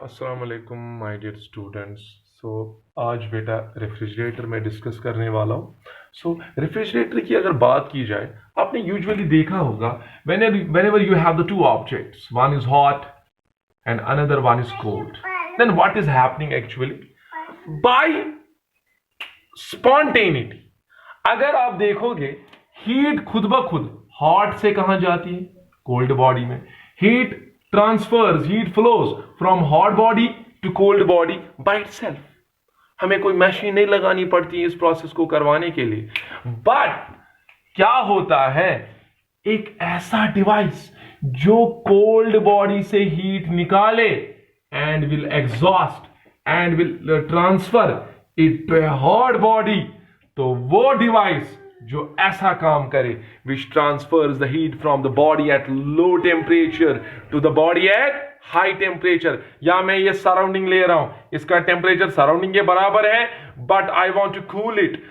अस्सलाम वालेकुम my dear students. सो आज बेटा रेफ्रिजरेटर में डिस्कस करने वाला हूँ। रेफ्रिजरेटर की अगर बात की जाए, आपने यूजुअली देखा होगा whenever you have the two objects, one is hot and another one is cold, then what is happening actually? By spontaneity, अगर आप देखोगे हीट खुद ब खुद हॉट से कहां जाती है? कोल्ड बॉडी में। Heat transfers, heat flows from hot body to cold body by itself. हमें कोई मशीन नहीं लगानी पड़ती इस प्रोसेस को करवाने के लिए। बट क्या होता है, एक ऐसा डिवाइस जो कोल्ड बॉडी से हीट निकाले and will exhaust and will transfer it to a hot body, तो वो डिवाइस जो ऐसा काम करे, which transfers the heat from the body at low temperature to the body at high temperature. या मैं ये सराउंडिंग ले रहा हूं, इसका टेम्परेचर सराउंडिंग के बराबर है, but I want to cool it,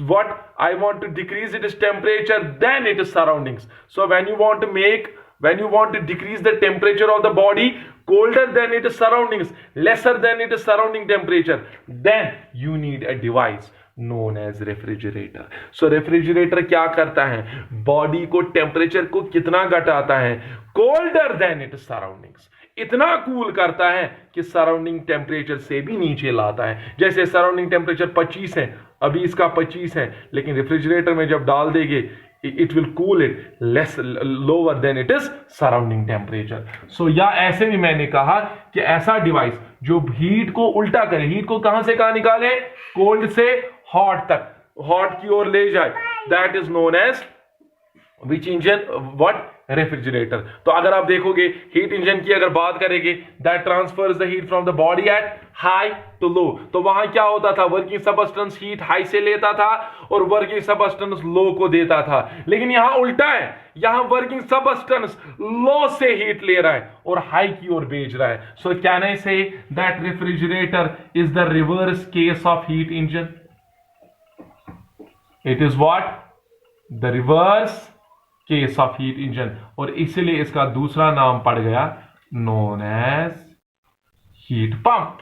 what I want to decrease its temperature than its surroundings. So when you want to decrease the temperature of the body colder than its surroundings, lesser than its surrounding temperature, then you need a device known as refrigerator. So refrigerator क्या करता है, body को temperature को कितना घटाता है? colder than its surroundings, इतना cool करता है कि सराउंडिंग टेम्परेचर से भी नीचे लाता है। जैसे सराउंडिंग टेम्परेचर 25 है, अभी इसका 25 है, लेकिन रेफ्रिजरेटर में जब डाल देंगे it will cool it less lower than it is surrounding temperature. So या ऐसे भी मैंने कहा कि ऐसा डिवाइस जो हीट को उल्टा करे, हीट को कहां से कहां निकाले? कोल्ड से हॉट तक, हॉट की ओर ले जाए, that is known as which engine? What? Refrigerator. तो अगर आप देखोगे हीट इंजन की अगर बात करेंगे, that transfers the heat from the body at high to low. तो वहां क्या होता था, वर्किंग सबस्टेंस हीट हाई से लेता था और वर्किंग सबस्टेंस लो को देता था। लेकिन यहां उल्टा है, यहां वर्किंग सबस्टेंस लो से हीट ले रहा है और हाई की ओर भेज रहा है। सो can I say that refrigerator is the reverse case of heat engine? It is what? The reverse case of heat engine. और इसीलिए इसका दूसरा नाम पड़ गया known as heat pump.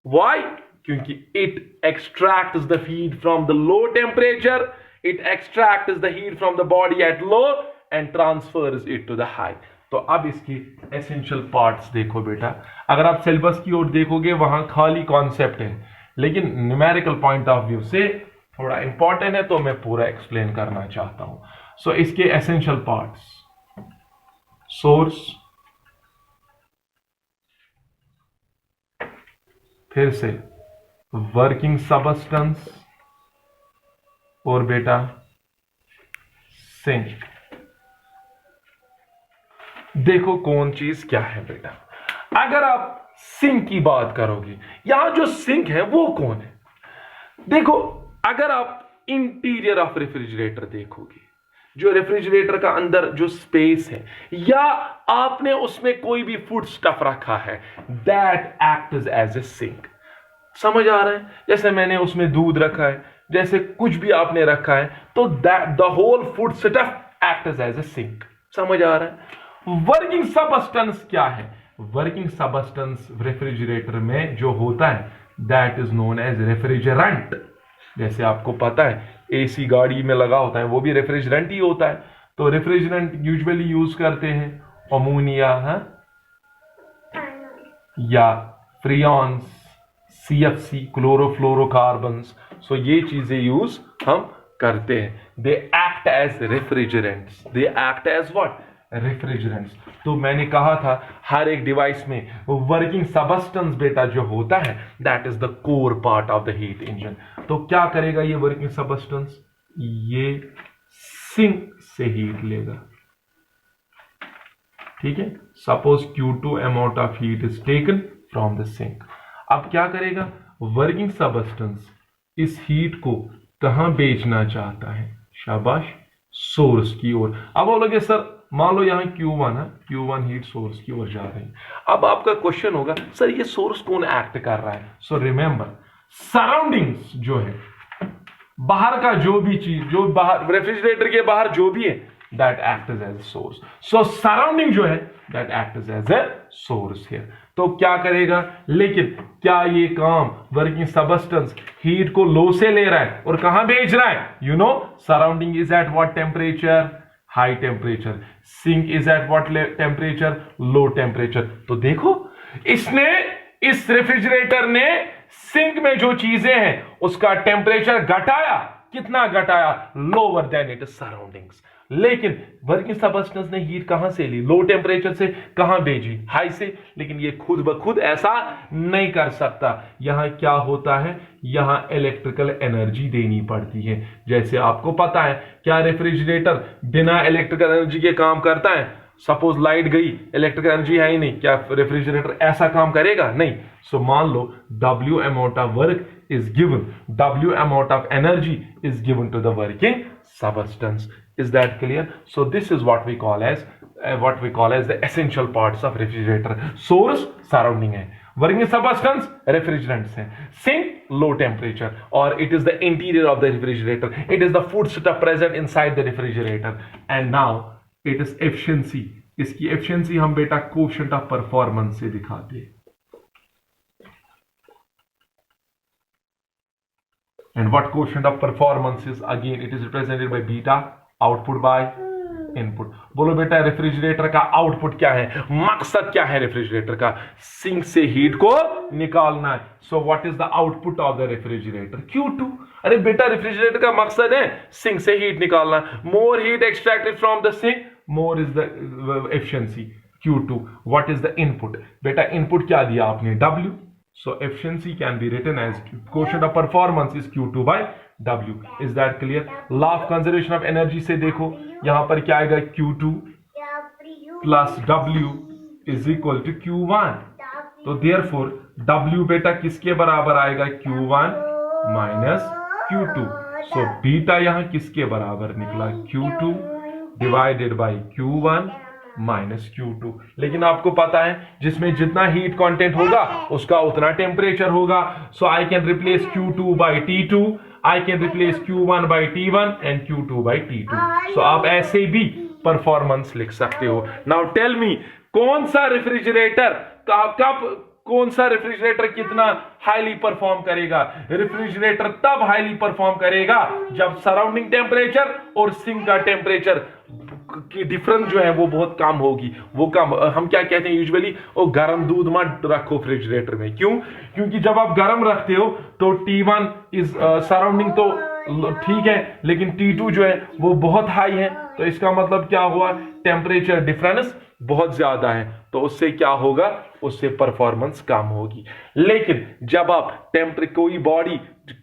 Why? क्योंकि it extracts the heat from the low temperature, it extracts the heat from the body at low and transfers it to the high. तो अब इसकी एसेंशियल पार्ट्स देखो बेटा। अगर आप सिलेबस की ओर देखोगे वहां खाली कॉन्सेप्ट है, लेकिन न्यूमेरिकल पॉइंट ऑफ व्यू से थोड़ा इंपॉर्टेंट है, तो मैं पूरा एक्सप्लेन करना चाहता हूं। सो इसके एसेंशियल पार्ट्स: सोर्स, फिर से वर्किंग सबस्टेंस, और बेटा सिंक। देखो कौन चीज क्या है बेटा। अगर आप सिंक की बात करोगे, यहां जो सिंक है वो कौन है? देखो, अगर आप इंटीरियर ऑफ रेफ्रिजरेटर देखोगे, जो रेफ्रिजरेटर का अंदर जो स्पेस है, या आपने उसमें कोई भी फूड स्टफ रखा है, that acts as a sink. समझ आ रहा है? जैसे मैंने उसमें दूध रखा है, जैसे कुछ भी आपने रखा है, तो that the whole food stuff acts as a sink. समझ आ रहा है? वर्किंग सबस्टेंस क्या है? वर्किंग सबस्टेंस रेफ्रिजरेटर में जो होता है, that is known as refrigerant. जैसे आपको पता है एसी गाड़ी में लगा होता है, वो भी रेफ्रिजरेंट ही होता है। तो रेफ्रिजरेंट यूजुअली यूज करते हैं अमोनिया या फ्रियॉन्स, सीएफसी, क्लोरोफ्लोरोकार्बन्स। सो ये चीजें यूज हम करते हैं। They act as refrigerants. They act as what? Refrigerants. तो मैंने कहा था हर एक डिवाइस में वर्किंग सबस्टेंस बेटा जो होता है, that is the core part of the heat engine. तो क्या करेगा ये वर्किंग सबस्टेंस? ये सिंक से हीट लेगा। ठीक है? Suppose Q2 amount of heat is taken from the sink. अब क्या करेगा? वर्किंग सबस्टेंस इस हीट को कहां भेजना चाहता है? शाबाश, सोर्स की ओर। अब बोलोगे सर मान लो यहां Q1 है, Q1 हीट सोर्स की ओर जा रही है। अब आपका क्वेश्चन होगा सर ये सोर्स कौन एक्ट कर रहा है? सो रिमेंबर, सराउंडिंग्स जो है, बाहर का जो भी चीज, जो बाहर रेफ्रिजरेटर के बाहर जो भी है, that acts as a source. So surrounding जो है that acts as a source here. तो क्या करेगा, लेकिन क्या ये काम वर्किंग सबस्टेंस हीट को लो से ले रहा है और कहां भेज रहा है? You know surrounding is at what temperature? High temperature. Sink is at what temperature? Low temperature. तो देखो इसने, इस रेफ्रिजरेटर ने सिंक में जो चीजें हैं उसका टेम्परेचर घटाया. कितना घटाया? Lower than it surroundings. लेकिन वर्किंग सबस्टेंस ने हीट कहां से ली? लो टेम्परेचर से. कहां भेजी? हाई से. लेकिन ये खुद ब खुद ऐसा नहीं कर सकता. यहां क्या होता है, यहां इलेक्ट्रिकल एनर्जी देनी पड़ती है. जैसे आपको पता है, क्या रेफ्रिजरेटर बिना इलेक्ट्रिकल एनर्जी के काम करता है? सपोज लाइट गई, इलेक्ट्रिकल एनर्जी है ही नहीं, क्या रेफ्रिजरेटर ऐसा काम करेगा? नहीं. सो मान लो W amount of work is given, W amount of energy is given to the working substance. Is that clear? So this is what we call as the essential parts of refrigerator. Source surrounding है, working substance refrigerants है, sink low temperature, or it is the interior of the refrigerator. It is the food stuff present inside the refrigerator. And now it is efficiency. इसकी efficiency हम बेटा quotient of performance से दिखाते हैं. And what quotient of performance is? Again it is represented by beta, output by input. बोलो बेटा refrigerator का output क्या है? मकसद क्या है रेफ्रिजरेटर का? सिंक से हीट को निकालना है. So what is the output of the refrigerator? Q2. अरे बेटा रेफ्रिजरेटर का मकसद है सिंक से हीट निकालना. More heat extracted from the sink, more is the efficiency. Q2. What is the input? बेटा इनपुट क्या दिया आपने? W. So efficiency can be written as quotient of performance is Q2 by W. Is that clear? Law of conservation of energy से देखो, यहां पर क्या आएगा? Q2 plus W is equal to Q1. तो therefore W बेटा किसके बराबर आएगा? Q1 minus Q2. So beta यहां किसके बराबर निकला? Q2 divided by Q1 minus Q2. लेकिन आपको पता है जिसमें जितना हीट कंटेंट होगा उसका उतना टेम्परेचर होगा. So I can replace Q2 by T2, I can replace Q1 by T1 and Q2 by T2. So आप ऐसे भी परफॉर्मेंस लिख सकते हो. नाउ टेल मी, कौन सा रेफ्रिजरेटर कब कौन सा रेफ्रिजरेटर कितना हाईली परफॉर्म करेगा? रेफ्रिजरेटर तब हाईली परफॉर्म करेगा जब सराउंडिंग टेम्परेचर और सिंक का टेम्परेचर की डिफरेंस जो है वो बहुत कम होगी. वो कम, हम क्या कहते हैं यूजुअली, वो गर्म दूध मत रखो रेफ्रिजरेटर में. क्यों? क्योंकि जब आप गर्म रखते हो तो T1 इज सराउंडिंग तो ठीक है, लेकिन T2 जो है वो बहुत हाई है. तो इसका मतलब क्या हुआ? टेम्परेचर डिफरेंस बहुत ज्यादा है, तो उससे क्या होगा? उससे परफॉर्मेंस कम होगी. लेकिन जब आप कोई बॉडी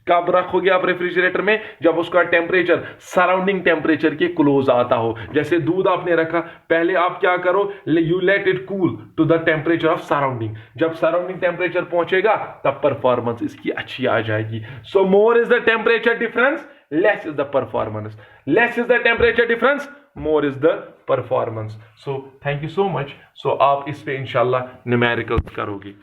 कब रखोगे आप रेफ्रिजरेटर में? जब उसका टेम्परेचर सराउंडिंग टेम्परेचर के क्लोज आता हो. जैसे दूध आपने रखा, पहले आप क्या करो? You let it cool to the temperature of surrounding. जब सराउंडिंग टेम्परेचर पहुंचेगा तब परफॉर्मेंस इसकी अच्छी आ जाएगी. So more is the temperature difference, less is the performance. Less is the temperature difference, more is the performance. So thank you so much. So आप इस पे इंशाल्लाह न्यूमेरिकल करोगे.